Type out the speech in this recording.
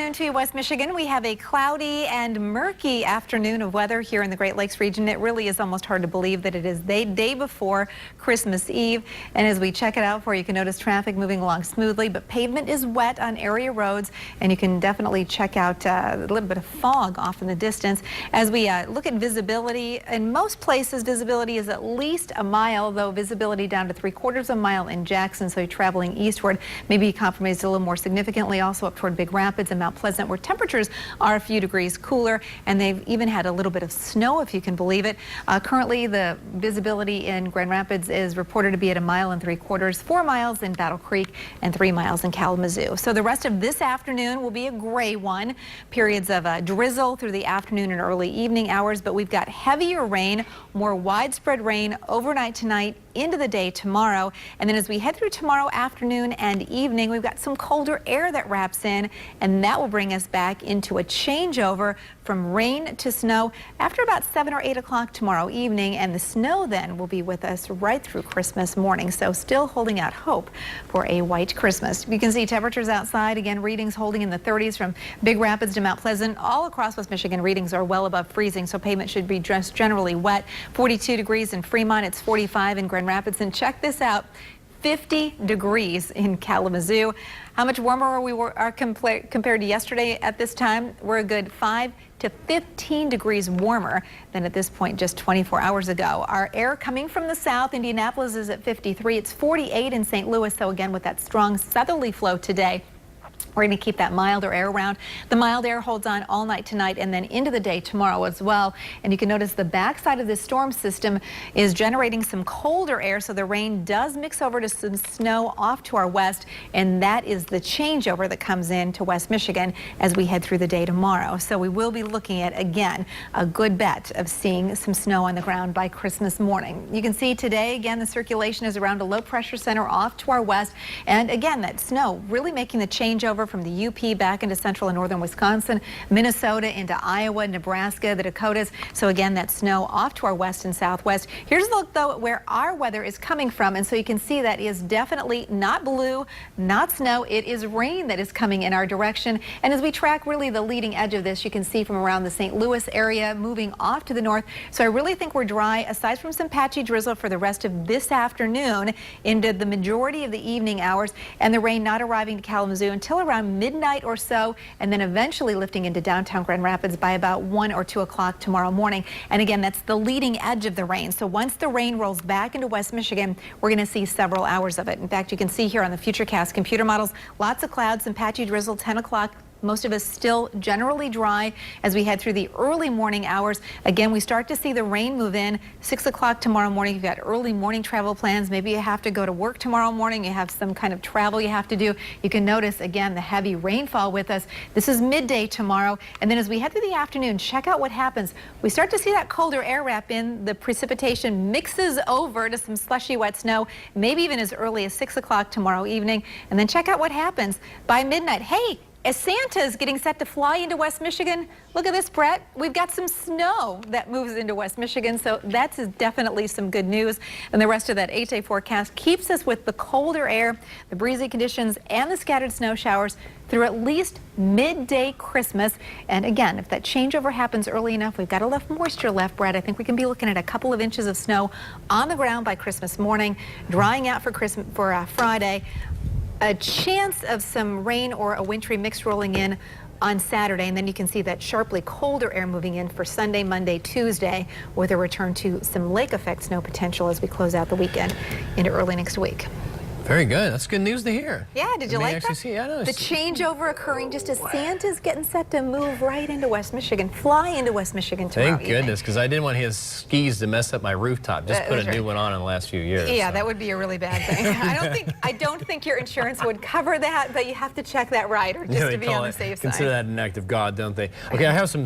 afternoon to you, West Michigan. We have a cloudy and murky afternoon of weather here in the Great Lakes region. It really is almost hard to believe that it is the day before Christmas Eve. And as we check it out for you, can notice traffic moving along smoothly, but pavement is wet on area roads, and you can definitely check out a little bit of fog off in the distance. As we look at visibility, in most places visibility is at least a mile, though visibility down to 3/4 of a mile in Jackson, so you're traveling eastward, maybe compromised a little more significantly also up toward Big Rapids and Mount Pleasant, where temperatures are a few degrees cooler, and they've even had a little bit of snow, if you can believe it. Currently, the visibility in Grand Rapids is reported to be at 1 3/4, 4 miles in Battle Creek, and 3 miles in Kalamazoo. So the rest of this afternoon will be a gray one. Periods of drizzle through the afternoon and early evening hours, but we've got heavier rain, more widespread rain overnight tonight into the day tomorrow. And then as we head through tomorrow afternoon and evening, we've got some colder air that wraps in, and that will bring us back into a changeover from rain to snow after about 7 or 8 o'clock tomorrow evening. And the snow then will be with us right through Christmas morning. So still holding out hope for a white Christmas. You can see temperatures outside, again, readings holding in the 30s from Big Rapids to Mount Pleasant. All across West Michigan, readings are well above freezing, so pavement should be just generally wet. 42 degrees in Fremont, it's 45 in Grand Rapids, and check this out, 50 degrees in Kalamazoo. How much warmer are compared to yesterday at this time? We're a good 5 to 15 degrees warmer than at this point just 24 hours ago. Our air coming from the south, Indianapolis is at 53. It's 48 in St. Louis, so again with that strong southerly flow today, we're going to keep that milder air around. The mild air holds on all night tonight and then into the day tomorrow as well. And you can notice the backside of this storm system is generating some colder air, so the rain does mix over to some snow off to our west, and that is the changeover that comes in to West Michigan as we head through the day tomorrow. So we will be looking at, again, a good bet of seeing some snow on the ground by Christmas morning. You can see today, again, the circulation is around a low pressure center off to our west, and again, that snow really making the changeover from the UP back into central and northern Wisconsin, Minnesota into Iowa, Nebraska, the Dakotas. So again, that snow off to our west and southwest. Here's a look, though, at where our weather is coming from. And so you can see that is definitely not blue, not snow. It is rain that is coming in our direction. And as we track really the leading edge of this, you can see from around the St. Louis area moving off to the north. So I really think we're dry, aside from some patchy drizzle for the rest of this afternoon into the majority of the evening hours, and the rain not arriving to Kalamazoo until around midnight or so, and then eventually lifting into downtown Grand Rapids by about 1 or 2 o'clock tomorrow morning. And again, that's the leading edge of the rain. So once the rain rolls back into West Michigan, we're going to see several hours of it. In fact, you can see here on the Futurecast computer models, lots of clouds and patchy drizzle, 10 o'clock. Most of us still generally dry as we head through the early morning hours. Again, we start to see the rain move in 6 o'clock tomorrow morning. You've got early morning travel plans. Maybe you have to go to work tomorrow morning. You have some kind of travel you have to do. You can notice, again, the heavy rainfall with us. This is midday tomorrow. And then as we head through the afternoon, check out what happens. We start to see that colder air wrap in. The precipitation mixes over to some slushy wet snow, maybe even as early as 6 o'clock tomorrow evening. And then check out what happens by midnight. Hey, as Santa is getting set to fly into West Michigan, look at this, Brett. We've got some snow that moves into West Michigan, so that's definitely some good news. And the rest of that 8-day forecast keeps us with the colder air, the breezy conditions, and the scattered snow showers through at least midday Christmas. And again, if that changeover happens early enough, we've got enough moisture left, Brett. I think we can be looking at a couple of inches of snow on the ground by Christmas morning, drying out for Friday. A chance of some rain or a wintry mix rolling in on Saturday, and then you can see that sharply colder air moving in for Sunday, Monday, Tuesday, with a return to some lake effect snow potential as we close out the weekend into early next week. Very good. That's good news to hear. Yeah, did you like that? Yeah, no, the changeover occurring just as Santa's getting set to move right into West Michigan, fly into West Michigan tomorrow Thank goodness, because I didn't want his skis to mess up my rooftop. Just put a new one on in the last few years. Yeah, so. that would be a really bad thing. I don't think your insurance would cover that, but you have to check that rider just to be on the safe side. Consider that an act of God, don't they? Okay, I have some